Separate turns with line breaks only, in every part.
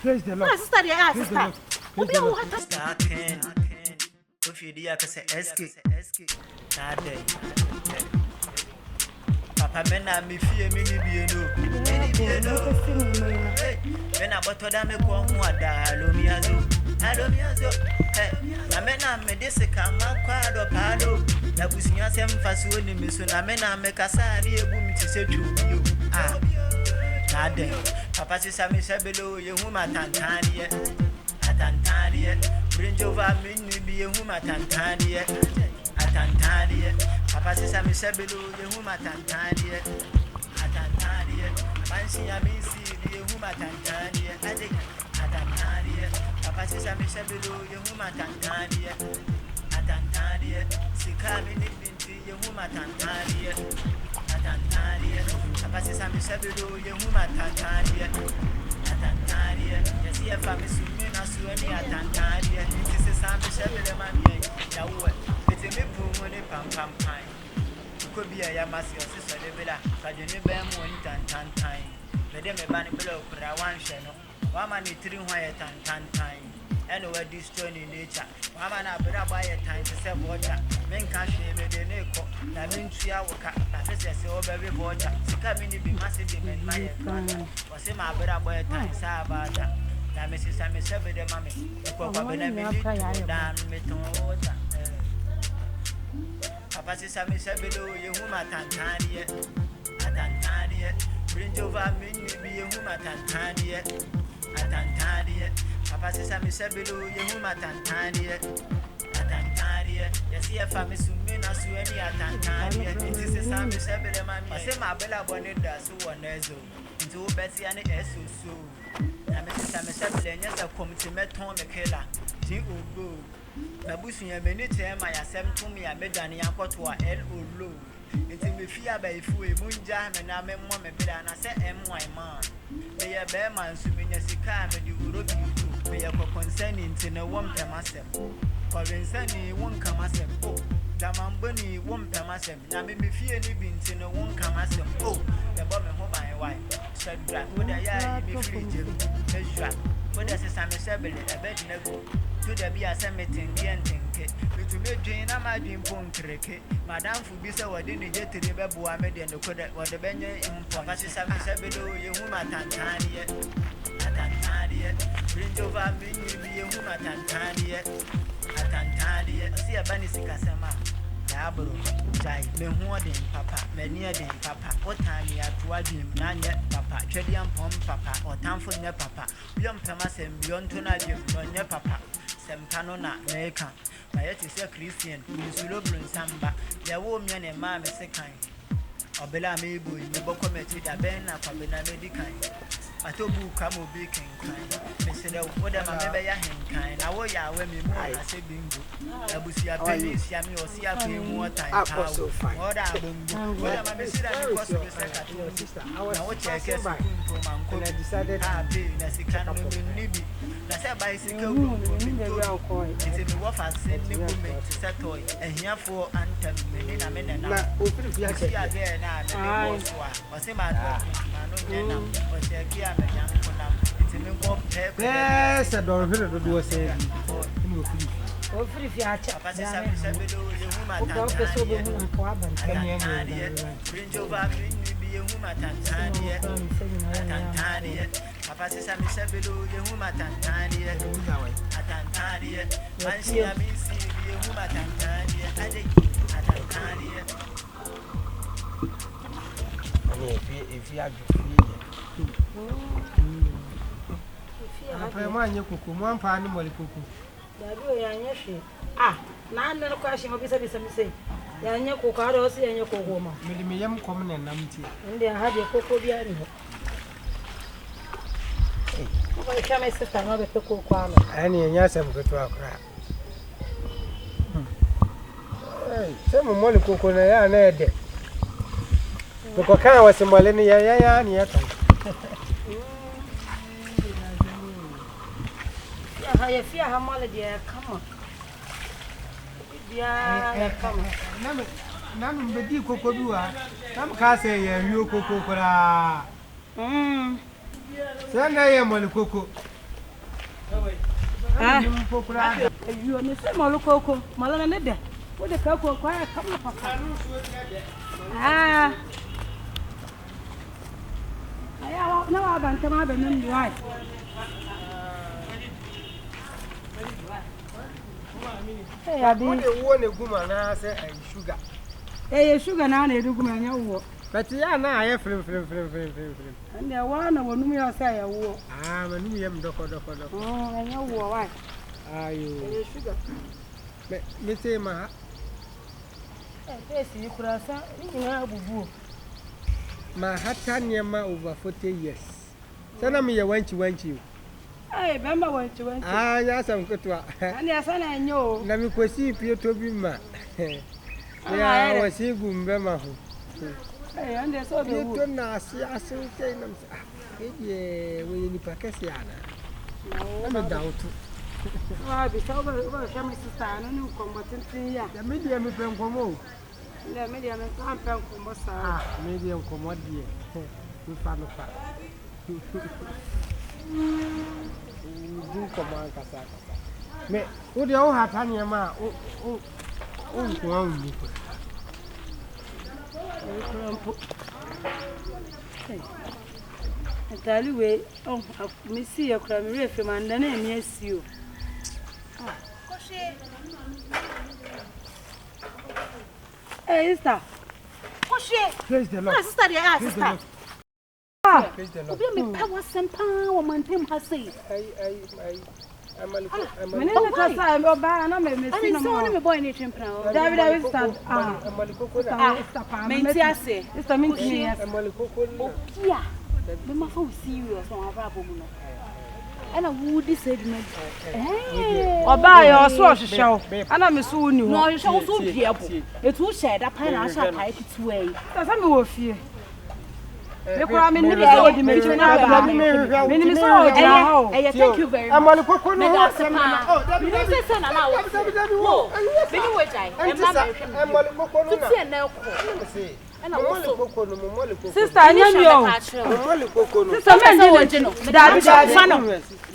Praise the Lord.
Sister, yeah, sister.
Praise the Lord.
If you dear say SK Papa mena me fie me ni bieno mena boto da me ko hu ada alomiazo na mena me desika makwa do pado na busunya sem faso ni me so na mena me kasa ni ebu mi ti se twobio na de papa sisa me sebelo ye hu matantanie atantanie bring over me ni bi ye hu matantanie atantanie papa sisa me sebelo ye hu matantanie atantanie mansi ya me si ye hu matantanie atantanie papa sisa me sebelo ye hu matantanie atantanie sika me ni binti ye hu matantanie atantanie papa sisa me sebelo ye hu matantanie atantanie yes ye fa me sumi na so ni atantanie ti sisa me sebelo ma me ya wo ete me bu mo ni pam ko bia ya masi o se so de bela ka je ni ba mo ni tantantan me de me ba ni bela okura wan hwe no wa ma ni tiri ho ya tantantan eno wa destroy ni nature wa ma na bra ba ya tan se bocha men ka hwe me de ne ko na men tua wo ka na se se o ba be bocha sika mi ni bi masi de men ma ya o se ma bra ba ya tan sa ba ta na me se sa me se be de ma me ko kwa be na me ni dan me ton water papa sisa me sebelo ye hu matantanie atantanie bring over me ni bi ye hu matantanie atantanie papa sisa me sebelo ye hu matantanie atantanie yes ye fa me sumi na so ani atantanie it is sisa me sebele ma me se ma bela bone da so wonezo nti wo beti ani eso na me sisa me sebele nya sa komiti meton me kela ti ogbo na busunya meni tema ya sem tumi ya medwane yakoto a lo enti me fia ba ifu e munja me na me mo me bida na se my man me ya be man su me nya sika me di urobi tu me ya ko concern enti na wom pemasem ko rensani won kamasem da mambani wom pemasem na me fie ni bi enti na won kamasem ya bo me ho ban wai sadra wo da ya me free jem ezra wo da se same sebele abedi na go to the be a meeting yentinke to me dream na my dream pon kreke madam fu bi se wode ne jetiri be bo amede ne ko de wode benye impon ka se same sebelo ye hu matantanie atantanie bring over me ni bi ye hu matantanie atantanie si abani sikasema ya bro jai me hu odin papa me ni odin papa otani atoa dream na nye papa twedi ampom papa otamfo nye papa biom pema sem bion to na dream no nye papa semkano na meka na yeti se Christian nsulo brunsamba ya wo mi na ma me sekan obela me boy me boko meti da ben na kwa be na medical atobu kamo be kenkan me se da wo da ma me be ya henkan na wo ya we me mu na se bingo abusia pe sia me o sia pe mu otan pa wo da bongo wo da ma me se da me koso be se ka to sister na wo check es ku man ko na decided ha be na sikan no me nibi na say bicycle go it's me wo fa se ni go me se toy ehiafo antem me na me na ofiri fi ake ya ge na me boss wa o se ma no nye na o se ki a me yan ko na it's me go pe
Yes, I don't hear the do say.
Ofiri fi ake
papa se se be do ye hu ma
o pe so be hu ko aban
bring over me ni bi ye hu ma tantanie papa se be do ye hu ma tantanie atantanie mansi ya mi si bi ye hu ma tantanie ade atantanie
if you have
Apa ma anye koko mo ampa ni mole koko
da bi ya anye hwe na ande no kwa shi mo bisa bisa mi sei ya anye koko ara o se anye koko ma
me me yam kom na nam ti
inde ha de koko bi ari ho ko ya me se ta no be koko ano
ani enya sem keto akra se mo mole koko na ya na ede koko kan wa simbole ni ya ni ya kan
ya fia ha mole dia kama dia kama
nanu mbedi koko duwa nam ka se ye wi koko kora Say na ye mole koko.
Ah. You me say mole koko. Mala na de. Wo de koko kwa ya kama papa. Ah. Aya na wa ban ta ma ba nan duwai. Hey, I did
one a woman, I say, sugar.
Hey, sugar now, they do come and you.
But yeah, now I have film.
And there one of them say, oh,
I'm a new young doctor.
oh, and you were right.
Are you
Sugar?
Miss Emma?
Yes, you could have said, you know,
my hat Yama over 40 years. Send me a wench you.
I remember when you went.
Ah, yes, I'm good.
And yes, I know.
Let me go see Pio to be ma. Yeah, I was seeing Gumbema.
And there's all
You don't know, see, I say, yeah, we need Pacasiana. I'm a doubt.
I'll be so over Shammy sister, and you combatant.
The medium is from Como.
The medium and can't come from Mossa.
Medium commodity. We found a fact. Do command Casa. Me, would you all have Tanya? Oh, one.
I tell you, oh, me see your crime from and then yes, you. Hey, is that?
Praise the Lord.
Sister, yeah, sister.
Praise the Lord.
Me power some power, man, him has said.
I'm a little.
I'm a man, I'm a boy in Chimpra. David, I will start. Mentiase. It's a minky. Yeah, the muffle serious on our problem. And a woody segment. Or buy your sauce show. And I'm a soon you. No, you shall so be able. It will shed a pine and shall take its way. That's a more fear. Thank you very much. Sister, I know. Sister,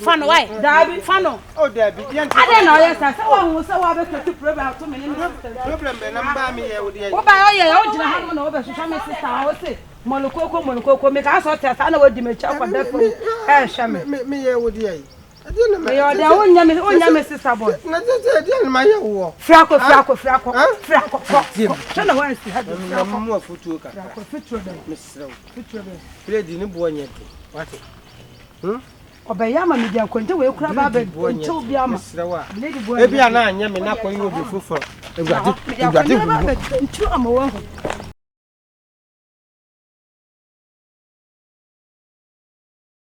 Fano, why? Darby, Fano. Oh, Darby, I don't know. Yes, I saw one so to problem 2 minutes. Problem, and I'm here with you. Oh, by all your own, over to some sister, I will say. Moloko, make us test. I know what you may chop on that for me here with you. I didn't know the own sister boy. Fraco. Tell the ones to have more foot to what? Obey Yama, medium, continue to grab a boy, to be a maybe I'm not for you before.